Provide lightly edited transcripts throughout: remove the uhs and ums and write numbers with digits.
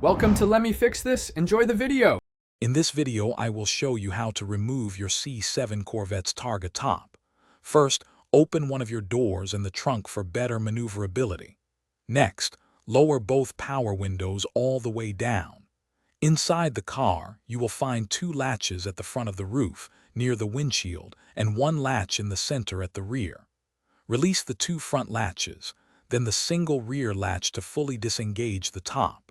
Welcome to Let Me Fix This. Enjoy the video. In this video, I will show you how to remove your C7 Corvette's Targa top. First, open one of your doors in the trunk for better maneuverability. Next, lower both power windows all the way down. Inside the car, you will find two latches at the front of the roof, near the windshield, and one latch in the center at the rear. Release the two front latches, then the single rear latch to fully disengage the top.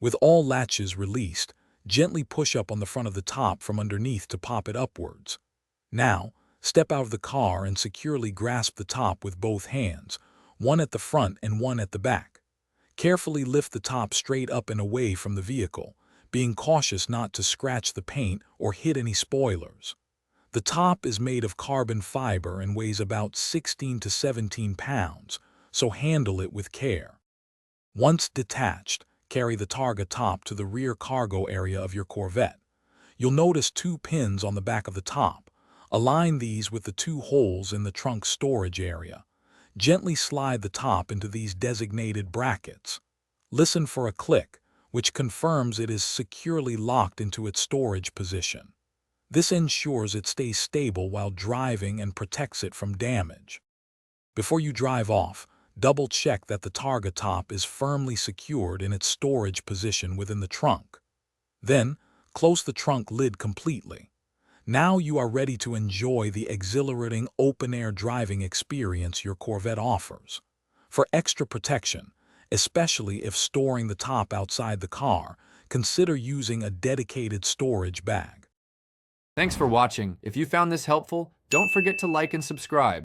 With all latches released, gently push up on the front of the top from underneath to pop it upwards. Now, step out of the car and securely grasp the top with both hands, one at the front and one at the back. Carefully lift the top straight up and away from the vehicle, being cautious not to scratch the paint or hit any spoilers. The top is made of carbon fiber and weighs about 16 to 17 pounds, so handle it with care. Once detached, carry the Targa top to the rear cargo area of your Corvette. You'll notice two pins on the back of the top. Align these with the two holes in the trunk storage area. Gently slide the top into these designated brackets. Listen for a click, which confirms it is securely locked into its storage position. This ensures it stays stable while driving and protects it from damage. Before you drive off, double-check that the Targa top is firmly secured in its storage position within the trunk. Then, close the trunk lid completely. Now you are ready to enjoy the exhilarating open-air driving experience your Corvette offers. For extra protection, especially if storing the top outside the car, consider using a dedicated storage bag. Thanks for watching. If you found this helpful, don't forget to like and subscribe.